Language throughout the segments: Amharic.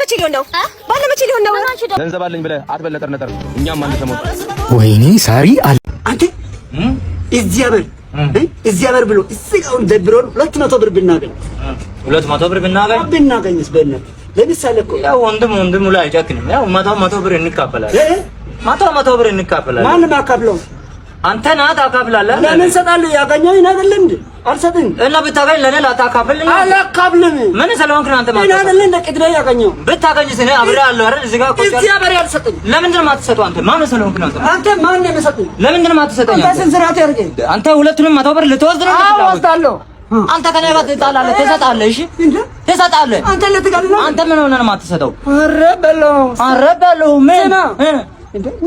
መቼ ሊሆን ነው? ባለ መቼ ሊሆን ነው? ገንዘብ አለኝ ብለህ አትበለጠር ነጠር እኛም አንተ ሞት ወይኔ ሳሪ አለ አንተ እዚያ በር ብሎ እዚህ ጋር ደብሮን 200 ብር ብናገኝ 200 ብር ብናገኝስ በእናትህ ለምሳሌ እኮ ያው ወንድሙ ላይ አይጨክንም። ያው 100 ብር እንካፈላለን። 100 ብር እንካፈላለን። ማንም አካፍለው አንተ ና ታካፍላለህ። ለምን ሰጣለህ? ያገኘኝ አይደል እንዴ? አልሰጥም እና ብታገኝ ለኔ ላታካፍል ነው? አላካፍልም። ምን ስለሆንክ ነው አንተ ማለት? እኔ አይደል እንደ ቅድሚያ ያገኘው ብታገኝስ እኔ አብሬ አለሁ አይደል? እዚህ ጋር ቆይ እዚህ አብሬ አልሰጥም። ለምንድን ነው የማትሰጠው አንተ? ማን ስለሆንክ ነው አንተ? አንተ ማን ነው የምሰጥህ? ለምንድን ነው የማትሰጠኝ? አንተ ስንዝራት ያርገኝ። አንተ ሁለቱንም 100 ብር ልትወስድ ነው? አዎ ወስዳለሁ። አንተ ከኔ ጋር ትጣላለህ፣ ትሰጣለህ። እሺ ትሰጣለህ። አንተ ለትጋልና አንተ ምን ሆነህ ነው የማትሰጠው? ኧረ በለው ምን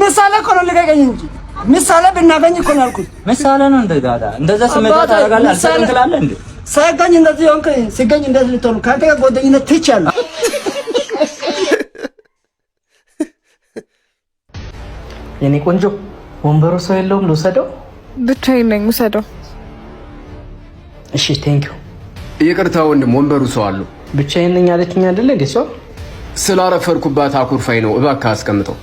ምሳሌ እኮ ነው ልቀቀኝ እንጂ ምሳሌ ብናገኝ እኮ ነው ያልኩት። ምሳሌ ነው እንደ ዳዳ እንደዛ ስሜት ታደርጋለህ። አልሰጥም ትላለህ እንዴ? ሳይገኝ እንደዚህ ሆንክ፣ ሲገኝ እንደዚህ ልትሆን ካንተ ጋር ጓደኝነት ትቻለህ። የኔ ቆንጆ ወንበሩ ሰው የለውም፣ ልውሰደው? ብቻዬን ነኝ፣ ውሰደው። እሺ ቴንክ ዩ። ይቅርታ ወንድም፣ ወንበሩ ሰው አለው። ብቻዬን ነኝ አለችኝ አይደለ እንዴ? ሰው ስላረፈርኩባት አኩርፋይ ነው። እባክህ አስቀምጠው።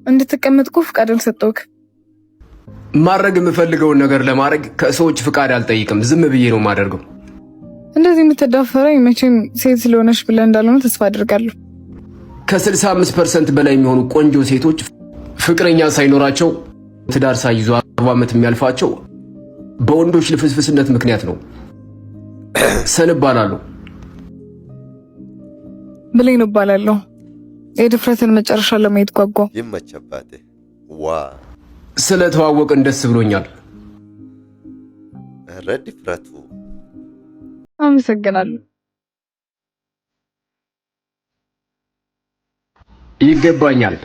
እንድትቀመጥኩ ፍቃድን ሰጠውክ። ማድረግ የምፈልገውን ነገር ለማድረግ ከሰዎች ፍቃድ አልጠይቅም። ዝም ብዬ ነው የማደርገው። እንደዚህ የምትዳፈረኝ መቼም ሴት ስለሆነች ብለህ እንዳልሆነ ተስፋ አድርጋለሁ። ከ65% በላይ የሚሆኑ ቆንጆ ሴቶች ፍቅረኛ ሳይኖራቸው ትዳር ሳይዙ 40 ዓመት የሚያልፋቸው በወንዶች ልፍስፍስነት ምክንያት ነው። ሰን እባላለሁ። ብሌን እባላለሁ። የድፍረትን መጨረሻ ለማየት ጓጓ። ይመቸባቴ ዋ ስለተዋወቅን ደስ ብሎኛል። ኧረ ድፍረቱ። አመሰግናለሁ። ይገባኛል።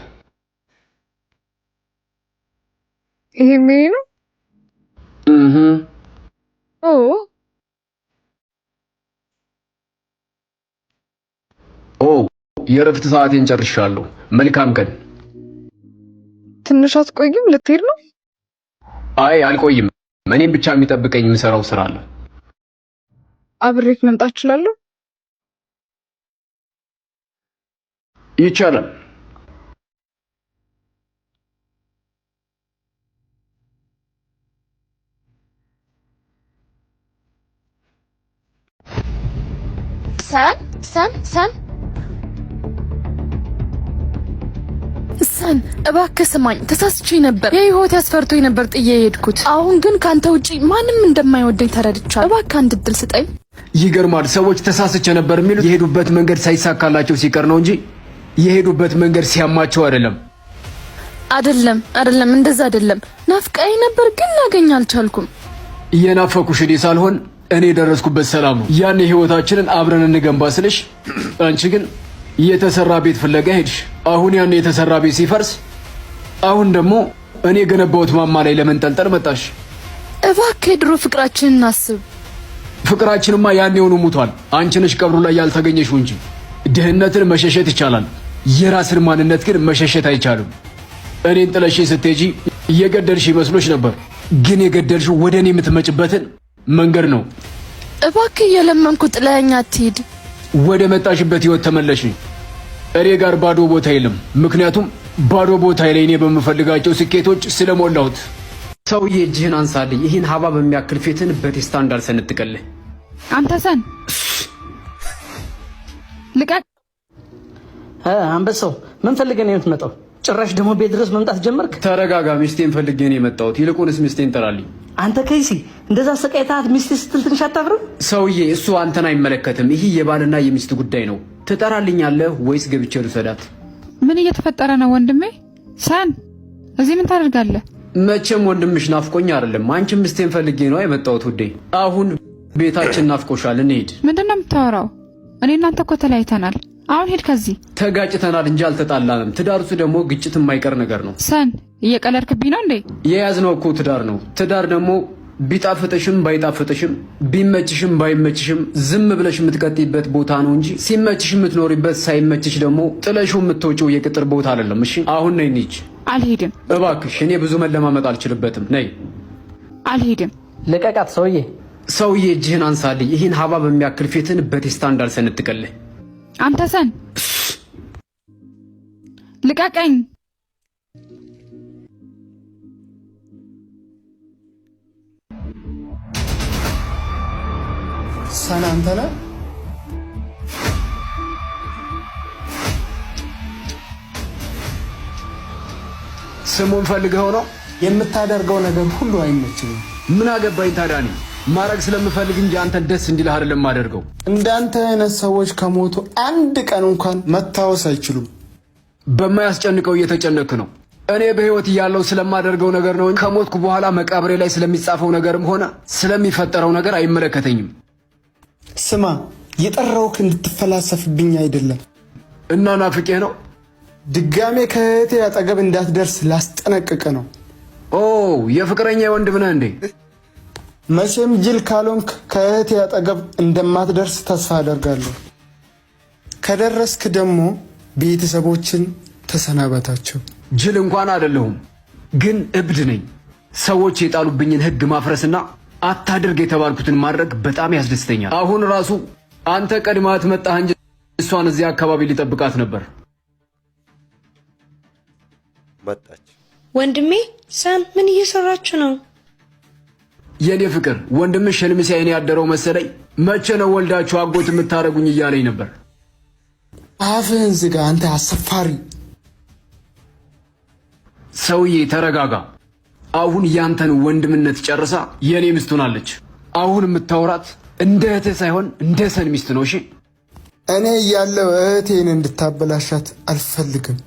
ይሄ ምን ነው? ኦ የእረፍት ሰዓቴን ጨርሻለሁ። መልካም ቀን። ትንሽ አትቆይም? ልትሄድ ነው? አይ አልቆይም። እኔም ብቻ የሚጠብቀኝ የምሰራው ስራ አለ። አብሬክ መምጣት እችላለሁ? ይቻላል። ሰን እባክህ ስማኝ፣ ተሳስቼ ነበር። የህይወት ያስፈርቶኝ ነበር ጥዬ የሄድኩት። አሁን ግን ካንተ ውጪ ማንም እንደማይወደኝ ተረድቻለሁ። እባክህ አንድ እድል ስጠኝ። ይገርማል። ሰዎች ተሳስቼ ነበር የሚሉት የሄዱበት መንገድ ሳይሳካላቸው ሲቀር ነው እንጂ የሄዱበት መንገድ ሲያማቸው አይደለም። አይደለም፣ እንደዛ አይደለም። ናፍቀኸኝ ነበር ግን ላገኝ አልቻልኩም። የናፈኩሽ እኔ ሳልሆን እኔ የደረስኩበት ሰላም ነው። ያን ህይወታችንን አብረን እንገንባ ስልሽ አንቺ ግን የተሰራ ቤት ፍለጋ ሄድሽ። አሁን ያን የተሰራ ቤት ሲፈርስ አሁን ደግሞ እኔ ገነባሁት ማማ ላይ ለመንጠልጠል መጣሽ። እባክህ ድሮ ፍቅራችንን እናስብ። ፍቅራችንማ ያን የሆኑ ሙቷል። አንቺ ነሽ ቀብሩ ላይ ያልተገኘሽው እንጂ። ድህነትን መሸሸት ይቻላል፣ የራስን ማንነት ግን መሸሸት አይቻልም። እኔን ጥለሽ ስትሄጂ የገደልሽ ይመስሎሽ ነበር፣ ግን የገደልሽው ወደ እኔ የምትመጭበትን መንገድ ነው። እባክህ የለመንኩ ጥለኸኝ አትሂድ። ወደ መጣሽበት ህይወት ተመለሽ። እኔ ጋር ባዶ ቦታ የለም፣ ምክንያቱም ባዶ ቦታ ላይ እኔ በምፈልጋቸው ስኬቶች ስለሞላሁት። ሰውዬ እጅህን አንሳልኝ። ይህን ሀባ በሚያክል ፊትን በቴስታ እንዳልሰነጥቀልህ። አንተ ሰን ልቀቅ። አንበሳው ምን ፈልገህ ነው የምትመጣው? ጭራሽ ደግሞ ቤት ድረስ መምጣት ጀመርክ? ተረጋጋ። ሚስቴን ፈልጌ ነው የመጣሁት። ይልቁንስ ሚስቴን ጥራልኝ። አንተ ከይሲ እንደዛ ሰቃይታት ሚስቴ ስትል ትንሽ አታፍርም? ሰውዬ እሱ አንተን አይመለከትም። ይህ የባልና የሚስት ጉዳይ ነው። ትጠራልኛለህ ወይስ ገብቼ ልውሰዳት? ምን እየተፈጠረ ነው ወንድሜ? ሰን እዚህ ምን ታደርጋለህ? መቼም ወንድምሽ ናፍቆኝ አይደለም፣ አንቺም ሚስቴን ፈልጌ ነው የመጣሁት ውዴ። አሁን ቤታችን ናፍቆሻል፣ እንሂድ። ምንድነው የምታወራው? እኔ እናንተ እኮ ተለያይተናል። አሁን ሄድ ከዚህ። ተጋጭተናል እንጂ አልተጣላንም። ትዳር ውስጥ ደግሞ ግጭት የማይቀር ነገር ነው። ሰን እየቀለድክብኝ ነው እንዴ? የያዝነው እኮ ትዳር ነው። ትዳር ደግሞ ቢጣፍጥሽም ባይጣፍጥሽም ቢመችሽም ባይመችሽም ዝም ብለሽ የምትቀጥይበት ቦታ ነው እንጂ ሲመችሽ የምትኖሪበት፣ ሳይመችሽ ደግሞ ጥለሽው የምትወጪው የቅጥር ቦታ አይደለም። እሺ አሁን ነይ እንሂድ። አልሄድም። እባክሽ፣ እኔ ብዙ መለማመጥ አልችልበትም። ነይ። አልሄድም። ልቀቃት ሰውዬ። ሰውዬ እጅህን አንሳልኝ። ይህን ሀባብ የሚያክል ፊትን በቴስታ እንዳልሰነጥቀልህ። አንተ ሰን ልቀቀኝ። ሰን አንተ ነህ? ስሙን ፈልገው ነው? የምታደርገው ነገር ሁሉ አይመችኝም። ምን አገባኝ ታዲያ? እኔ ማድረግ ስለምፈልግ እንጂ አንተን ደስ እንዲልህ አይደለም ማደርገው። እንዳንተ አይነት ሰዎች ከሞቱ አንድ ቀን እንኳን መታወስ አይችሉም። በማያስጨንቀው እየተጨነክ ነው። እኔ በህይወት እያለሁ ስለማደርገው ነገር ነው እንጂ ከሞትኩ በኋላ መቃብሬ ላይ ስለሚጻፈው ነገርም ሆነ ስለሚፈጠረው ነገር አይመለከተኝም። ስማ፣ የጠራውክ እንድትፈላሰፍብኝ አይደለም። እና ናፍቄ ነው? ድጋሜ ከእህቴ አጠገብ እንዳትደርስ ላስጠነቅቅ ነው። ኦ የፍቅረኛ ወንድም ነህ እንዴ? መቼም ጅል ካልሆንክ ከእህቴ አጠገብ እንደማትደርስ ተስፋ አደርጋለሁ። ከደረስክ ደግሞ ቤተሰቦችን ተሰናበታቸው። ጅል እንኳን አይደለሁም፣ ግን እብድ ነኝ። ሰዎች የጣሉብኝን ህግ ማፍረስና አታድርግ የተባልኩትን ማድረግ በጣም ያስደስተኛል። አሁን ራሱ አንተ ቀድማት መጣህ እንጂ እሷን እዚህ አካባቢ ሊጠብቃት ነበር። መጣች። ወንድሜ ሰን ምን እየሰራችሁ ነው? የኔ ፍቅር ወንድምሽ ሸልምሲ አይኔ ያደረው መሰለኝ። መቼ ነው ወልዳችሁ አጎት የምታረጉኝ እያለኝ ነበር። አፍህን ዝጋ አንተ አሰፋሪ ሰውዬ። ተረጋጋ። አሁን ያንተን ወንድምነት ጨርሳ የኔ ሚስት ሆናለች። አሁን የምታወራት እንደ እህትህ ሳይሆን እንደ ሰን ሚስት ነው። እሺ እኔ እያለሁ እህቴን እንድታበላሻት አልፈልግም።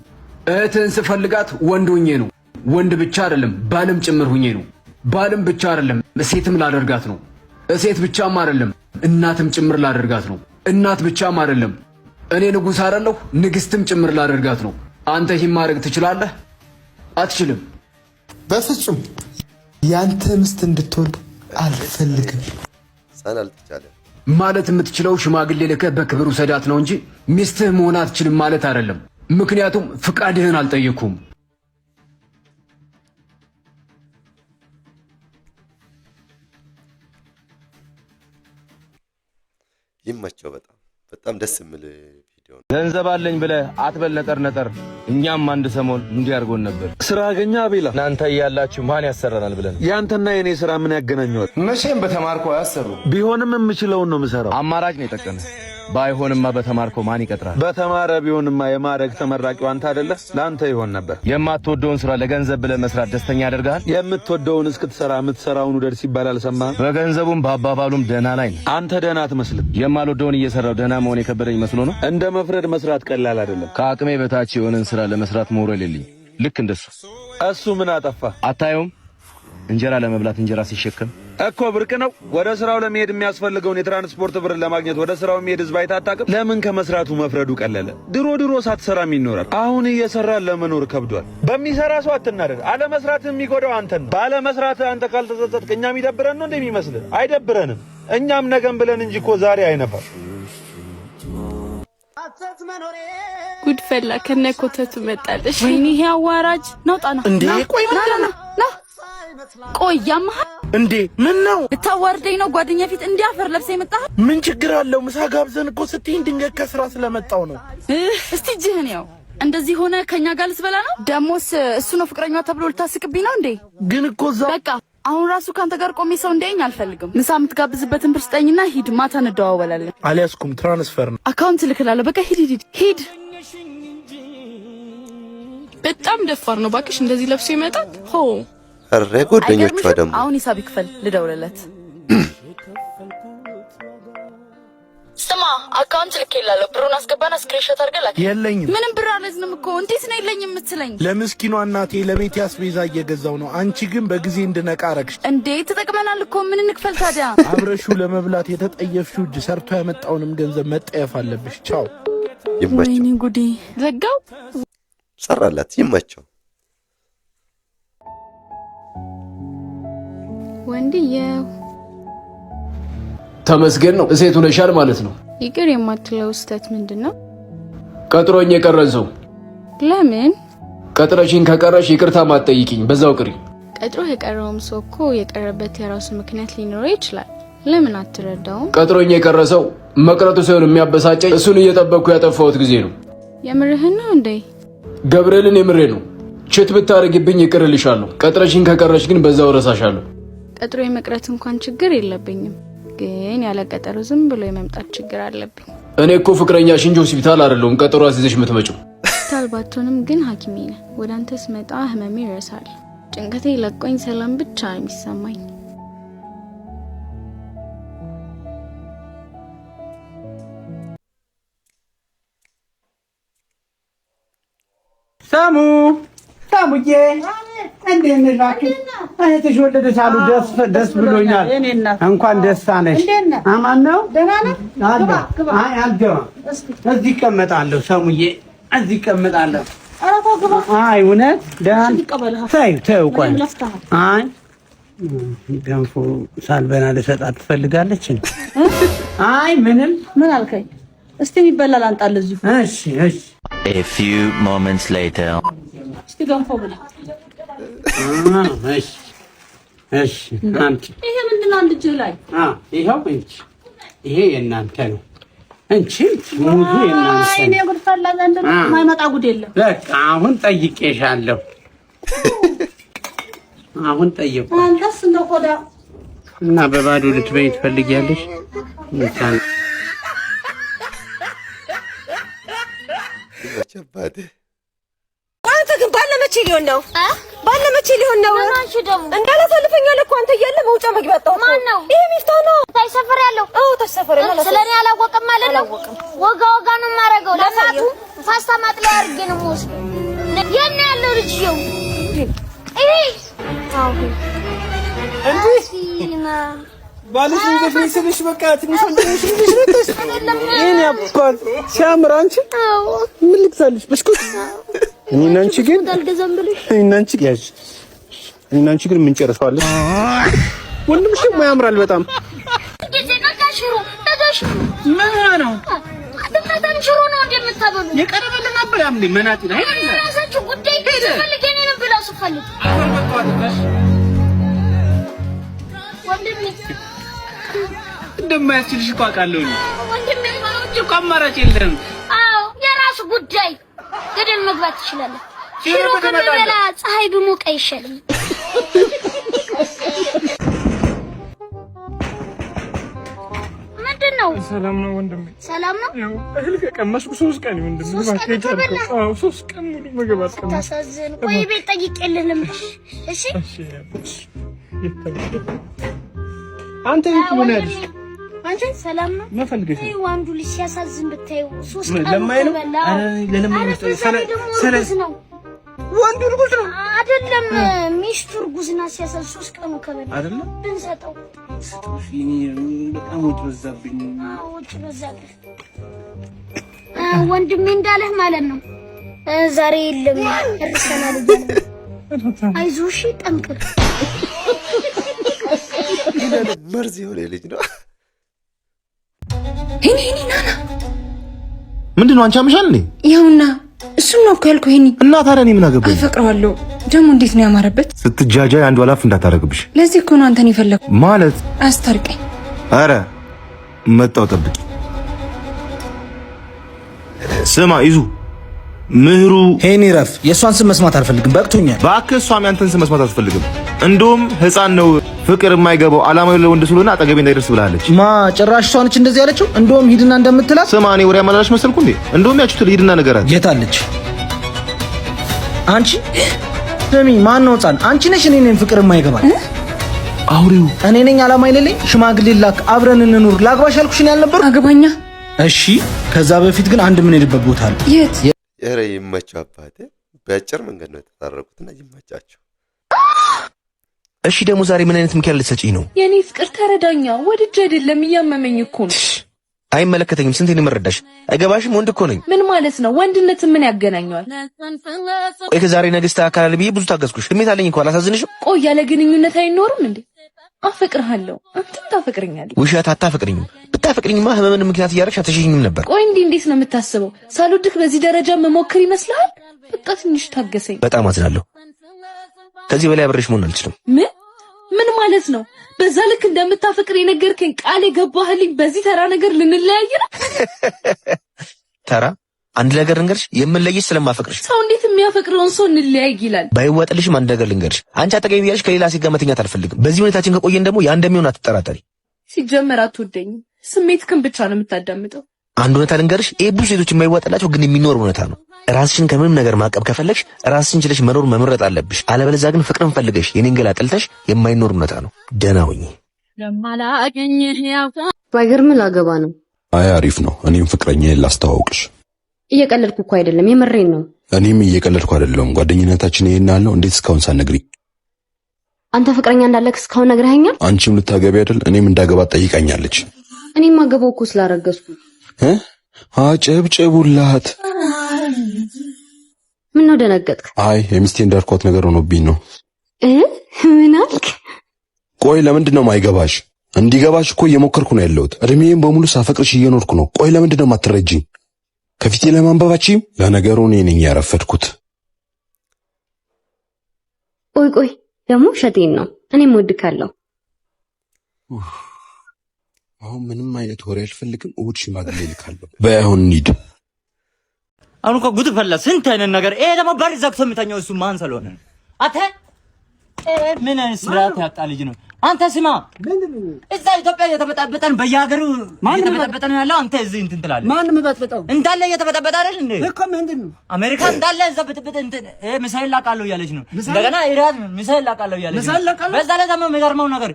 እህትህን ስፈልጋት ወንድ ሁኜ ነው። ወንድ ብቻ አይደለም ባልም ጭምር ሁኜ ነው። ባልም ብቻ አይደለም ሴትም ላደርጋት ነው። ሴት ብቻም አይደለም እናትም ጭምር ላደርጋት ነው። እናት ብቻም አይደለም እኔ ንጉሥ አይደለሁ ንግስትም ጭምር ላደርጋት ነው። አንተ ይህን ማድረግ ትችላለህ? አትችልም። በፍጹም ያንተ ሚስት እንድትሆን አልፈልግም። ሰን አልተቻለም ማለት የምትችለው ሽማግሌ ልከህ በክብር ውሰዳት ነው እንጂ ሚስትህ መሆን አትችልም ማለት አይደለም። ምክንያቱም ፍቃድህን አልጠየኩም። ይመቸው። በጣም ደስ የሚል ቪዲዮ ነው። ገንዘብ አለኝ ብለህ አትበል ነጠር ነጠር። እኛም አንድ ሰሞን እንዲህ አድርጎን ነበር። ስራ አገኘ አቤላ። እናንተ እያላችሁ ማን ያሰራናል ብለን። ያንተና የኔ ስራ ምን ያገናኘዋል? መቼም በተማርኮ አያሰሩ። ቢሆንም የምችለውን ነው የምሰራው። አማራጭ ነው የጠቀመ። ባይሆንማ በተማርኮ ማን ይቀጥራል? በተማረ ቢሆንማ የማረግ ተመራቂው አንተ አይደለህ? ለአንተ ይሆን ነበር። የማትወደውን ስራ ለገንዘብ ብለህ መስራት ደስተኛ ያደርጋል? የምትወደውን እስክትሰራ የምትሰራውን ውደድ ሲባል አልሰማህም? በገንዘቡም በአባባሉም ደህና ላይ ነው። አንተ ደህና አትመስልም። የማልወደውን እየሰራው ደህና መሆን የከበደኝ መስሎ ነው። እንደ መፍረድ መስራት ቀላል አይደለም። ከአቅሜ በታች የሆነን ስራ ለመስራት ሞራል የለኝም። ልክ እንደሱ። እሱ ምን አጠፋ? አታየውም? እንጀራ ለመብላት እንጀራ ሲሸከም እኮ ብርቅ ነው። ወደ ስራው ለመሄድ የሚያስፈልገውን የትራንስፖርት ብር ለማግኘት ወደ ስራው የሚሄድ ህዝብ አይተህ አታውቅም? ለምን ከመስራቱ መፍረዱ ቀለለ? ድሮ ሳትሰራም ይኖራል። አሁን እየሰራ ለመኖር ከብዷል። በሚሰራ ሰው አትናደድ። አለመስራት የሚጎዳው አንተን ነው። ባለመስራት አንተ ካልተጸጸትክ እኛ የሚደብረን ነው እንደሚመስልህ? አይደብረንም። እኛም ነገም ብለን እንጂ እኮ ዛሬ አይነፋም። ጉድፈላ ከነኮተቱ መጣለሽ። ወይኔ ይሄ አዋራጅ ነውጣና እንዴ ቆይ ና ቆያማ እንዴ ምን ነው ልታዋርደኝ ነው? ጓደኛ ፊት እንዲያፈር ለብሰ የመጣህ ምን ችግር አለው? ምሳ ጋብዘን እኮ ስትይኝ ድንገት ከስራ ስለመጣው ነው። እስቲ እጅህን ያው እንደዚህ ሆነ ከኛ ጋር ልትበላ ነው? ደሞስ እሱ ነው ፍቅረኛዋ ተብሎ ልታስቅብኝ ነው እንዴ? ግን እኮ እዛ በቃ አሁን ራሱ ካንተ ጋር ቆሜ ሰው እንደኝ አልፈልግም። ምሳ የምትጋብዝበትን ብር ስጠኝና ሂድ፣ ማታ እንደዋወላለን። አልያዝኩም፣ ትራንስፈር ነው። አካውንት ልክላለሁ። በቃ ሂድ። በጣም ደፋር ነው ባክሽ፣ እንደዚህ ለብሶ ይመጣል። ሆ አረ ጓደኞቿ ደግሞ አሁን ሂሳብ ይክፈል፣ ልደውልለት። ስማ አካውንት ልኬላለሁ፣ ብሩን አስገባና ስክሪንሾት አድርገህ ላክ። የለኝም። ምንም ብር አልያዝንም እኮ። እንዴት ነው የለኝም የምትለኝ? ለምስኪኗ እናቴ ለቤት አስቤዛ እየገዛው ነው። አንቺ ግን በጊዜ እንድነቃ አረግሽ። እንዴ ተጠቅመናል እኮ ምን እንክፈል ታዲያ? አብረሹ ለመብላት የተጠየፍሽው እጅ ሰርቶ ያመጣውንም ገንዘብ መጠየፍ አለብሽ። ቻው። ይመቸው። ወይኔ ጉዴ ዘጋው። ሰራላት። ይመቸው። ወንድየው ተመስገን ነው። እሴቱ ነሻል ማለት ነው። ይቅር የማትለው ስህተት ምንድነው? ቀጥሮኝ የቀረን ሰው። ለምን ቀጥረሽኝ ከቀረሽ ይቅርታ ማትጠይቂኝ በዛው ቅሪ። ቀጥሮ የቀረውም ሰው እኮ የቀረበት የራሱ ምክንያት ሊኖረው ይችላል። ለምን አትረዳውም? ቀጥሮኝ የቀረሰው መቅረቱ ሳይሆን የሚያበሳጨኝ እሱን እየጠበቅኩ ያጠፋሁት ጊዜ ነው። የምርህን ነው እንዴ? ገብርኤልን የምሬ ነው። ችት ብታረግብኝ ይቅርልሻለሁ። ቀጥረሽኝ ከቀረሽ ግን በዛው ረሳሻለሁ። ቀጥሮ የመቅረት እንኳን ችግር የለብኝም፣ ግን ያለ ቀጠሮ ዝም ብሎ የመምጣት ችግር አለብኝ። እኔ እኮ ፍቅረኛሽ እንጂ ሆስፒታል አይደለሁም ቀጠሮ አስይዘሽ የምትመጪው። ሆስፒታል ባትሆንም ግን ሐኪሜ ነህ። ወደ አንተ ስመጣ ህመሜ ይረሳል። ጭንቀቴ ለቆኝ ሰላም ብቻ የሚሰማኝ። ሳሙዬ እንዴት ነሽ? እህትሽ ወለደች አሉ። ደስ ብሎኛል። እንኳን ደስ አለሽ። አማን ነው? አይ አልገባም። እዚህ እቀመጣለሁ። ሳሙዬ እዚህ እቀመጣለሁ። አይ እውነት ደህና ተይው። ቆይ አይ ገንፎ ሳልበላ ልሰጣት ትፈልጋለች። አይ ምንም። ምን አልከኝ? እስቲ የሚበላ ላንጣልህ እዚሁ። እሺ እሺ። A few moments later. እስቲ ገንፎ ብላ። እሺ እሺ። አንቺ ይሄ ምንድን ነው ልጅ ላይ? ይሄው እንጂ ይሄ የእናንተ ነው። እንቺ ሙሉ የእናንተ ነው። እኔ ጉድ ፈላ ዘንድ ማይመጣ ጉድ የለም። በቃ አሁን ጠይቄሻለሁ። አሁን ጠየቁ። አንተስ እንደው ቆዳ እና በባዶ ልትበይ ትፈልጊያለሽ? እንኳን አባቴ አንተ ግን ባለመቼ ሊሆን ነው? ባለመቼ ሊሆን ነው? እንዳላሳልፈኛል እኮ አንተ እያለ መውጫ መግቢያ አጣው። ማን ነው? ይሄ ሚፍታህ ነው። ታይ ሰፈር ያለው? አዎ ታይ ሰፈር ያለው። ስለኔ አላወቅም ማለት ነው? ወጋ ወጋ ነው የማደርገው። ለፋቱ ፓስታ ማጥለያ አድርጌ ነው የምወስደው። የት ነው ያለው ልጅየው? ይሄ አዎ እንዴ ባለሽ እንደዚህ ስለሽ በቃ ትንሽ ወንድነሽ ልጅ እኔ አባት ሲያምር አንቺ ምን ልክሳልሽ? ብስኩት እኔና አንቺ ግን እኔና አንቺ ግን ምን ጨርሰዋለሽ? ወንድምሽ ደግሞ ያምራል በጣም። ምን ነው አጥንታን ሽሮ ነው እንደምታበሉ የቀረበልን ነበር ያምልኝ መናጢ ነው አይደል? ራሳችሁ ጉዳይ ፈልገኝ ነው ብለው ፈልግ ወንድም እንደማያስችልሽ እኮ አውቃለሁ። ወንድሜ ማለት እኮ አማራጭ የለም። አዎ የራሱ ጉዳይ። ገደል መግባት ትችላለህ። ሽሮ ከበላ ፀሐይ ብሞቅ አይሻልም? ምንድን ነው? ሰላም ነው ወንድሜ። ሰላም ነው። ያው እህል ከቀመስኩ 3 ቀን ወንድሜ። አዎ 3 ቀን ሙሉ ምግብ አልቀመስኩም። ታሳዝን። ቆይ ቤት ጠይቄልህ ልምሽ። እሺ እሺ። አንተ ምን ያለሽ? አንቺ ሰላም ነው? መፈልገሽ ነው? ወንዱ ልጅ ሲያሳዝን ብታዩ 3 ቀን ለማይ ነው። ለለማይ ነው። ወንዱ እርጉዝ ነው አይደለም? ሚስቱ እርጉዝ ናት። ሲያሳዝን 3 ቀኑ ከበላ አይደለም ብንሰጠው ስጥፊኒ በጣም ወጭ በዛብኝ። ወጭ በዛብኝ ወንድሜ እንዳለህ ማለት ነው። ዛሬ የለም እርሰናል ይላል። አይዞሽ ጠንክር። መርዝ የሆነ ልጅ ነው። ሄኒ ናና ምንድነው? አንቺ አምሻል እንዴ? ይኸውና እሱም ነው እኮ ያልኩህ። ሄኒ እና ታዲያ እኔ ምን አገባኝ? አፈቅረዋለሁ። ደግሞ እንዴት ነው ያማረበት። ስትጃጃይ አንዱ አላፍ እንዳታረግብሽ። ለዚህ እኮ ነው አንተን የፈለኩት። ማለት አስታርቀኝ። አረ መጣው ጠብቂ። ስማ ይዙ ምህሩ ሄኒ ረፍ። የእሷን ስም መስማት አልፈልግም። በቅቶኛል። እባክህ እሷም ያንተን ስም መስማት አልፈልግም። እንደውም ህፃን ነው ፍቅር የማይገባው አላማው ለወንድ ስለሆነ አጠገቤ እንዳይደርስ ብላለች። ማ ጭራሽ እሷ ነች እንደዚህ ያለችው? እንደውም ሂድና እንደምትላት። ስማ እኔ ወሬ አመላላሽ መሰልኩ እንዴ? እንደውም ያቺ ትል ሂድና ነገራት። የታለች? አንቺ ስሚ፣ ማን ነው ህፃን? አንቺ ነሽ እኔ ነኝ ፍቅር የማይገባል አውሪው። እኔ ነኝ አላማ የሌለኝ። ሽማግሌ ላክ አብረን እንኑር ላግባሽ ያልኩሽን ያልነበር? አገባኛ። እሺ ከዛ በፊት ግን አንድ ምን ሄድበት ቦታ አለ። የት? ኧረ ይመቸው አባቴ። በአጭር መንገድ ነው የተታረቁትና ይመቻቸው። እሺ ደግሞ ዛሬ ምን አይነት ምክር ልትሰጪኝ ነው? የኔ ፍቅር ተረዳኛ። ወድጄ አይደለም እያመመኝ እኮ ነው። አይመለከተኝም። ስንቴ ነው የምረዳሽ? አይገባሽም? ወንድ እኮ ነኝ። ምን ማለት ነው? ወንድነት ምን ያገናኘዋል? ቆይ ከዛሬ ነገስታ አካል ብዬ ብዙ ታገዝኩሽ። ስሜት አለኝ እኮ አላሳዝንሽም? ቆይ ያለ ግንኙነት አይኖርም እንዴ? አፈቅርሃለሁ። አንተ ታፈቅረኛለህ። ውሸት። አታፈቅርኝም። ብታፈቅርኝማ ህመምን ምክንያት እያደረግሽ አትሸኝም ነበር። ቆይ እንዴት ነው የምታስበው? ሳልወድህ በዚህ ደረጃ መሞከር ይመስልሃል? በቃ ትንሽ ታገሰኝ። በጣም አዝናለሁ። ከዚህ በላይ አብሬሽ መሆን አልችልም። ምን ማለት ነው? በዛ ልክ እንደምታፈቅር የነገርከኝ ቃል የገባህልኝ በዚህ ተራ ነገር ልንለያይ ነው? ተራ አንድ ነገር ልንገርሽ፣ የምንለይሽ ስለማፈቅርሽ። ሰው እንዴት የሚያፈቅረውን ሰው እንለያይ ይላል? ባይወጥልሽም አንድ ነገር ልንገርሽ፣ አንቺ አጠገቤ እያለሽ ከሌላ ሴት ጋር መተኛት አልፈልግም። በዚህ ሁኔታችን ከቆየን ደግሞ ያ እንደሚሆን አትጠራጠሪ። ሲጀመር አትወደኝም፣ ስሜትክን ብቻ ነው የምታዳምጠው። አንድ እውነታ ልንገርሽ፣ ይሄ ብዙ ሴቶች የማይዋጥላቸው ግን የሚኖር እውነታ ነው። ራስሽን ከምንም ነገር ማቀብ ከፈለግሽ ራስሽን ችለሽ መኖር መምረጥ አለብሽ። አለበለዚያ ግን ፍቅርን ፈልገሽ የኔን ገላ ጥልተሽ የማይኖር እውነታ ነው። ደህና ሁኚ። ባይገርም ላገባ ነው። አይ አሪፍ ነው። እኔም ፍቅረኛዬን ላስተዋውቅሽ። እየቀለድኩ እኮ አይደለም፣ የምሬን ነው። እኔም እየቀለድኩ አይደለም። ጓደኝነታችን ይሄን ያለው እንዴት እስካሁን ሳትነግሪኝ? አንተ ፍቅረኛ እንዳለክ እስካሁን ነግረኸኛል? አንቺም ልታገቢ አይደል? እኔም እንዳገባት ጠይቃኛለች። እኔም አገባው እኮ ስላረገዝኩ። አጨብጭቡላት። ምን ነው ደነገጥክ? አይ የሚስቴ እንዳልኳት ነገር ሆኖብኝ ነው። ምን አልክ? ቆይ ለምንድን ነው ማይገባሽ? እንዲገባሽ እኮ እየሞከርኩ ነው ያለሁት። እድሜዬን በሙሉ ሳፈቅርሽ እየኖርኩ ነው። ቆይ ለምንድን ነው የማትረጂኝ? ከፊቴ ለማንበባችም ለነገሩ እኔ ነኝ ያረፈድኩት። ቆይ ደግሞ ሸቴን ነው። እኔም ወድካለሁ። አሁን ምንም አይነት ወሬ አልፈልግም። እሑድ ሽማግሌ ልካለሁ። በይ አሁን እንሂድ። አሁን እኮ ጉድ ፈላ። ስንት አይነት ነገር። ይሄ ደግሞ በር ዘግቶ የሚተኛው እሱ ማን ስለሆነ ነው? አንተ ምን አይነት ስርዓት ያጣ ልጅ ነው? አንተ ስማ፣ እዛ ኢትዮጵያ እየተበጣበጠን በየሀገሩ እየተበጣበጠ ነው ያለው። አንተ እዚህ እንትን ትላለህ። ማን የምበጥበጠው? እንዳለ እየተበጣበጠ አይደል እንዴ? እኮ ምንድን ነው አሜሪካ እንዳለ እዛ በጥብጥ እንትን ሚሳኤል ላቃለሁ እያለች ነው። እንደገና ኢራን ሚሳኤል ላቃለሁ እያለች ነው። በዛ ላይ ደግሞ የሚገርመው ነገር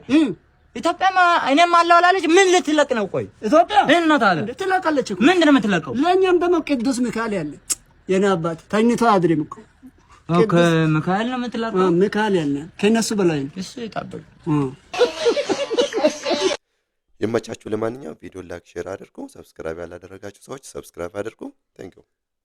ኢትዮጵያማ እኔም አለው አላለች። ምን ልትለቅ ነው? ቆይ ኢትዮጵያ እና ታዲያ ትለቃለች እኮ። ምንድን ነው የምትለቀው? ለእኛም ደግሞ ቅዱስ ሚካኤል ያለ የኔ አባት ተኝቶ አድሬም እኮ ኦኬ። ሚካኤል ነው የምትለቀው? ሚካኤል ያለ ከነሱ በላይ ነው እሱ ይጣበቅ። ይመቻችሁ። ለማንኛውም ቪዲዮ ላይክ፣ ሼር አድርጉ። ሰብስክራይብ ያላደረጋችሁ ሰዎች ሰብስክራይብ አድርጉ። ታንኪዩ